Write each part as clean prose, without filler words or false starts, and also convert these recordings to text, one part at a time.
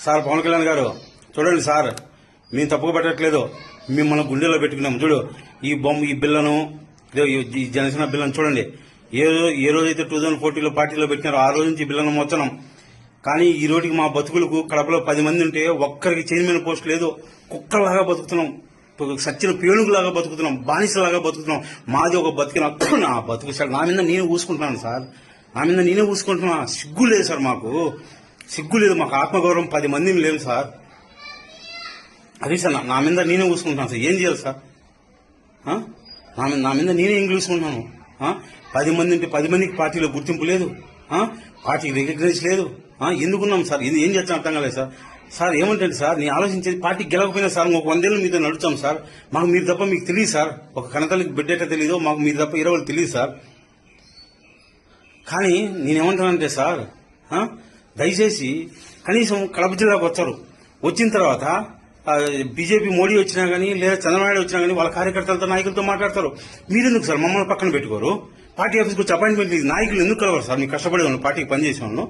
Sir Pawan Kalyan గారు చూడండి sir, మేము తప్పుగా పెట్టట్లేదు. మిమ్మల్ని గుండెల్లో పెట్టుకున్నాం. చూడు ఈ బొమ్మ, ఈ బిల్లను, ఈ జనసేన బిల్లను చూడండి. ఏ రోజైతే 2014లో పార్టీలో పెట్టినారో ఆ రోజు నుంచి ఈ బిల్లను మోస్తున్నాం. కానీ ఈ రోజుకి మా బతుకులకు కడపలో 10 మంది ఉంటే ఒక్కరికి చైర్మన్ పోస్ట్ లేదు. కుక్కలాగా బతుకుతున్నాం, సచ్చిన పేలుగులాగా బతుకుతున్నాం, బానిసలాగా బతుకుతున్నాం. మాది ఒక బతికిన నా బతుకు సార్. నా మీద నేను ఊసుకుంటున్నాను సార్, నా మీద నేనే ఊసుకుంటున్నా. సిగ్గు లేదు సార్, మాకు సిగ్గు లేదు. మాకు ఆత్మగౌరవం 10 మందిని లేదు సార్. అదే సార్, నా మీద నేనే ఊసుకుంటున్నాను సార్. ఏం చేయాలి సార్? నా మీద నేనే ఇంగ్లీసుకుంటున్నాను. 10 మంది అంటే 10 మందికి పార్టీలో గుర్తింపు లేదు, పార్టీకి రికగ్నైజ్ లేదు. ఎందుకున్నాం సార్? ఏం చేస్తాం అర్థం కాలేదు సార్. సార్ ఏమంటే సార్, నేను ఆలోచించేది పార్టీకి గెలకపోయినా సార్ ఒక 100 ఏళ్ళు మీతో నడుచాం సార్. మాకు మీరు తప్ప మీకు తెలియదు సార్. ఒక కనతల్లికి బిడ్డట తెలియదు, మాకు మీరు తప్ప 20 తెలియదు సార్. కానీ నేనేమంటానంటే సార్, దయచేసి కనీసం కడప జిల్లాకు వచ్చారు. వచ్చిన తర్వాత బీజేపీ మోడీ వచ్చినా కానీ లేదా చంద్రబాబు వచ్చినా కానీ వాళ్ళ కార్యకర్తలతో నాయకులతో మాట్లాడతారు. మీరెందుకు సార్ మమ్మల్ని పక్కన పెట్టుకోరు? పార్టీ ఆఫీస్కి వచ్చి అపాయింట్మెంట్ లేదు. నాయకులు ఎందుకు కలవరు సార్? మీకు కష్టపడే వాళ్ళు, పార్టీకి పనిచేసే వాళ్ళు.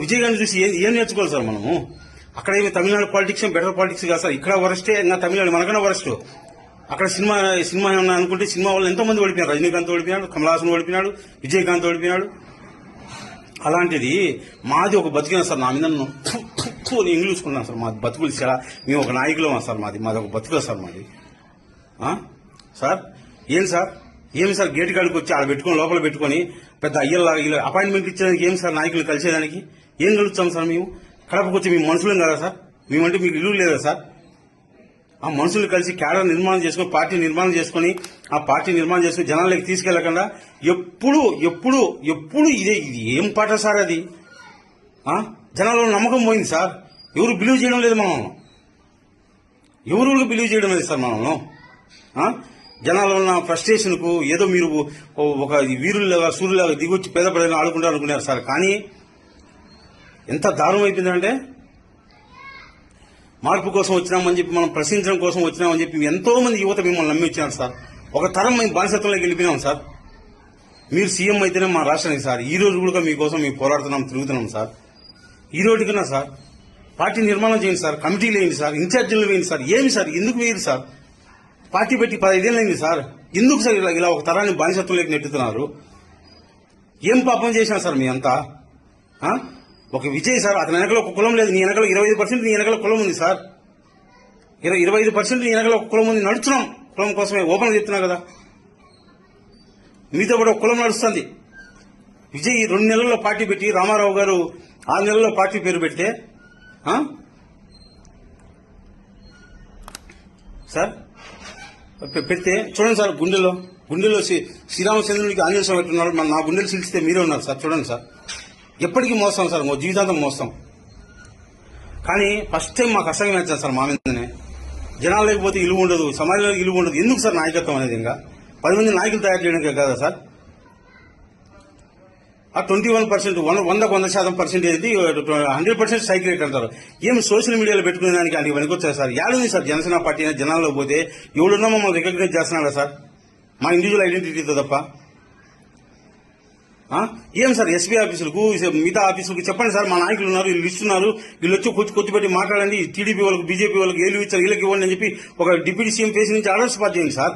విజయ్ గారిని చూసి ఏం నేర్చుకోవాలి సార్ మనము? అక్కడ ఏమి తమిళనాడు పాలిటిక్స్ బెటర్ పాలిటిక్స్ కాదు సార్. ఇక్కడ వరస్టే, ఇంకా తమిళనాడు మనకన్నా వరస్ట్. అక్కడ సినిమా ఏమన్నా అనుకుంటే సినిమా వాళ్ళు ఎంతో మంది ఓడిపోయారు. రజనీకాంత్ ఓడిపోయినాడు, కమల్ హాసన్ ఓడిపోయినాడు, విజయకాంత్ ఓడిపోయినాడు. అలాంటిది మాది ఒక బతికిన సార్. నా మీద ఇంగ్లీసుకున్నాను సార్. మాది బతుకులు చాలా. మేము ఒక నాయకులమా సార్? మాది ఒక బతుకు సార్ మాది. సార్ ఏమి సార్ గేటు కాడికి వచ్చి ఆడ పెట్టుకుని లోపల పెట్టుకుని పెద్ద అయ్యల్లాగా అపాయింట్మెంట్ ఇచ్చేదానికి ఏం సార్? నాయకులు కలిసేదానికి ఏం కలుస్తాం సార్? మేము కడపకు వచ్చి మేము మనుషులం కదా సార్? మేమంటే మీకు ఇల్లు లేదా సార్? ఆ మనుషులు కలిసి క్యాడర్ నిర్మాణం చేసుకుని, పార్టీ నిర్మాణం చేసుకుని, ఆ పార్టీ నిర్మాణం చేసుకుని జనాలకి తీసుకెళ్లకుండా ఎప్పుడు ఇది ఏం పాట సార్? అది జనాల్లో నమ్మకం పోయింది సార్. ఎవరు బిలీవ్ చేయడం లేదు మనల్ని. ఎవరు బిలీవ్ చేయడం లేదు సార్ మనల్ని. జనాల్లో ఉన్న ఫ్రస్ట్రేషన్ కు ఏదో మీరు ఒక వీరులాగా సూర్యులాగా దిగొచ్చి పేద ప్రజలను ఆడుకుంటారు అనుకున్నారు సార్. కానీ ఎంత దారుణం అయిపోయిందంటే, మార్పు కోసం వచ్చినామని చెప్పి, మనం ప్రశ్నించడం కోసం వచ్చినామని చెప్పి ఎంతో మంది యువత మిమ్మల్ని నమ్మి వచ్చినారు సార్. ఒక తరం మేము బానిసత్వంలోకి వెళ్ళిపోయినాం సార్. మీరు సీఎం అయితేనే మా రాష్ట్రానికి సార్. ఈ రోజు కూడా మీకోసం మేము పోరాడుతున్నాం, తిరుగుతున్నాం సార్. ఈ రోజుకన్నా సార్ పార్టీ నిర్మాణం చేయండి సార్, కమిటీలు వేయండి సార్, ఇన్ఛార్జీలు వేయండి సార్. ఏమి సార్, ఎందుకు వేయరు సార్? పార్టీ పెట్టి 15 ఏళ్ళైంది సార్. ఎందుకు సార్ ఇలా ఒక తరాన్ని బానిసత్వంలోకి నెట్టుతున్నారు? ఏం పాపం చేసినా సార్ మీ అంతా? ఒక విజయ్ సార్, అతని వెనకలో ఒక కులం లేదు. నీ వెనకలో 25% నీ వెనకలో కులం ఉంది సార్. 25% నీ వెనకలో ఒక కులం ఉంది. నడుచున్నాం కులం కోసమే. ఓపెన్ చెప్తున్నా కదా, మీతో కూడా ఒక కులం నడుస్తుంది. విజయ్ 2 నెలల్లో పార్టీ పెట్టి, రామారావు గారు 6 నెలల్లో పార్టీ పేరు పెడితే సార్ పెడితే చూడండి సార్, గుండెలో శ్రీరామచంద్రుడికి ఆంజనేయ స్వామి పెట్టున్నారు. నా గుండెలు సిలిస్తే మీరే ఉన్నారు సార్. చూడండి సార్, ఎప్పటికీ మోస్తాం సార్, జీవితాంతం మోస్తాం. కానీ ఫస్ట్ టైం మాకు అసహ్యం వచ్చాను సార్ మా మీదనే. జనాలు లేకపోతే ఇలువ ఉండదు, సమాజంలో ఇలువ ఉండదు. ఎందుకు సార్ నాయకత్వం అనేది? ఇంకా 10 మంది నాయకులు తయారు చేయడానికి కదా సార్. ఆ 21%, 100% 100% సైకిల్ రేట్ అంటారు. ఏమి సోషల్ మీడియాలో పెట్టుకునే దానికి అది పనికొచ్చారు సార్. యాడుంది సార్ జనసేన పార్టీ అనేది? జనాల్లో పోతే ఎవడున్నా మమ్మల్ని రికగ్నైజ్ చేస్తున్నారా సార్? మా ఇండివిజువల్ ఐడెంటిటీతో తప్ప. ఏం సార్ ఎస్పీ ఆఫీసులకు, మిగతా ఆఫీసులకు చెప్పండి సార్, మా నాయకులు ఉన్నారు, వీళ్ళు ఇస్తున్నారు, వీళ్ళు వచ్చి కొచ్చిపెట్టి మాట్లాడండి. టీడీపీ వాళ్ళకి, బీజేపీ వాళ్ళకి ఏళ్ళు ఇచ్చారు, వీళ్ళకి ఇవ్వండి అని చెప్పి ఒక డిప్యూటీ సీఎం ఫేస్ నుంచి ఆర్డర్స్ పాస్ చేయండి సార్.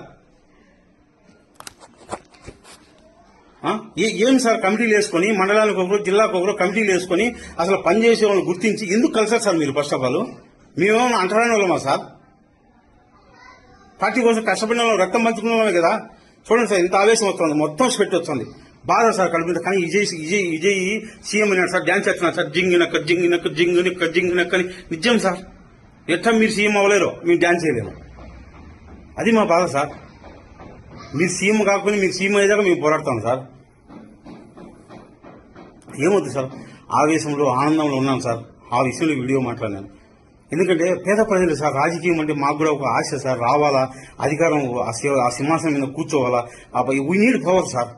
ఏం సార్ కమిటీలు వేసుకొని, మండలానికి ఒకరు, జిల్లాకు ఒకరు కమిటీలు వేసుకొని అసలు పనిచేసే వాళ్ళని గుర్తించి ఎందుకు కలిసారు సార్ మీరు? ఫస్ట్ ఆఫ్ ఆల్ మేమేమన్నా అంటరాని వాళ్ళమా సార్? పార్టీ కోసం కష్టపడిన వాళ్ళు, రక్తం పంచుకున్న వాళ్ళే కదా. చూడండి సార్, ఇంత ఆవేశం వస్తుంది, మొత్తం స్వెట్ వస్తుంది, బాధ సార్ కలుపుతుంది. కానీ విజయ్ సీఎం అయినాడు సార్, డ్యాన్స్ చేస్తున్నాడు సార్. జింగినక్క అని. నిజం సార్, ఎట్లా మీరు సీఎం అవ్వలేరు, మేము డ్యాన్స్ చేయలేము. అది మా బాధ సార్. మీరు సీఎం కాకపోతే మీకు సీఎం అయ్యేదాకా మేము పోరాడతాం సార్. ఏమవుతుంది సార్, ఆవేశంలో ఆనందంలో ఉన్నాను సార్. ఆ విషయంలో వీడియో మాట్లాడినాను. ఎందుకంటే పేద ప్రజలు సార్, రాజకీయం అంటే మాకు కూడా ఒక ఆశ సార్. రావాలా, అధికారం, ఆ సింహాసనం మీద కూర్చోవాలా. We need power sir.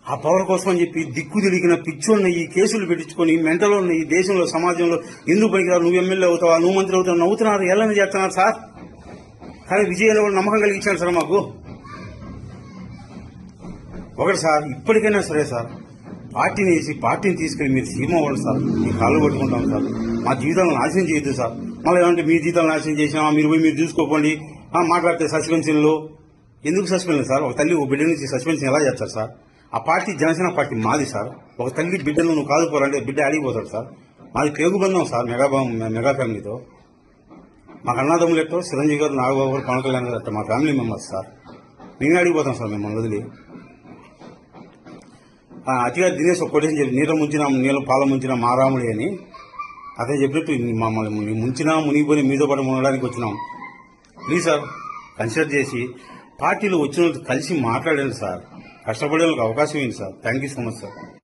ఆ పవర్ కోసం అని చెప్పి దిక్కు తిరిగిన పిచ్చోన్న ఈ కేసులు పెట్టించుకొని మెంటలో ఉన్న ఈ దేశంలో, సమాజంలో ఎందుకు పనికిరావు, నువ్వు ఎమ్మెల్యే అవుతావా, నువ్వు మంత్రి అవుతావు, నవ్వుతున్నారు, ఎలా చేస్తున్నారు సార్. కానీ విజయ్ అనే వాళ్ళు నమ్మకం కలిగించాడు సార్ మాకు. ఒకటి సార్, ఇప్పటికైనా సరే సార్, పార్టీని వేసి పార్టీని తీసుకెళ్లి మీరు సీఎం అవ్వండి సార్. మీ కాళ్ళు పట్టుకుంటాం సార్. మా జీవితాలను నాశనం చేయొద్దు సార్. మళ్ళీ ఏమంటే మీ జీవితాలు నాశనం చేసినా మీరు పోయి మీరు చూసుకోకండి మాట్లాడితే సస్పెన్షన్లో ఎందుకు సస్పెన్షన్ సార్? ఒక తల్లి ఒక బిడ్డ నుంచి సస్పెన్షన్ ఎలా చేస్తారు సార్? ఆ పార్టీ జనసేన పార్టీ మాది సార్. ఒక తల్లి బిడ్డను నువ్వు కాదుకోవాలంటే బిడ్డ అడిగిపోతాడు సార్. మాది పేగుబంధం సార్ మెగా ఫ్యామిలీతో. మాకు అన్నదమ్ములు ఎట్టో చిరంజీవి గారు, నాగబాబు గారు, పవన్ కళ్యాణ్ గారు అట్ట మా ఫ్యామిలీ మెంబర్స్ సార్. మేమే అడిగిపోతాం సార్ మిమ్మల్ని వదిలి. అతిగా దినేష్ ఒక కొటేషన్ చెప్పి నీళ్ళ ముంచినా నీళ్ళ పాల ముంచినా మారాముడి అని అదే చెప్పినట్టు మమ్మల్ని ముంచినా మునిగిపోయి మీతో పాటు ఉండడానికి వచ్చినాం. ప్లీజ్ సార్ కన్సిడర్ చేసి పార్టీలో వచ్చిన కలిసి మాట్లాడండి సార్. కష్టపడే వాళ్ళకి అవకాశం ఏంటి sir? Thank you so much sir.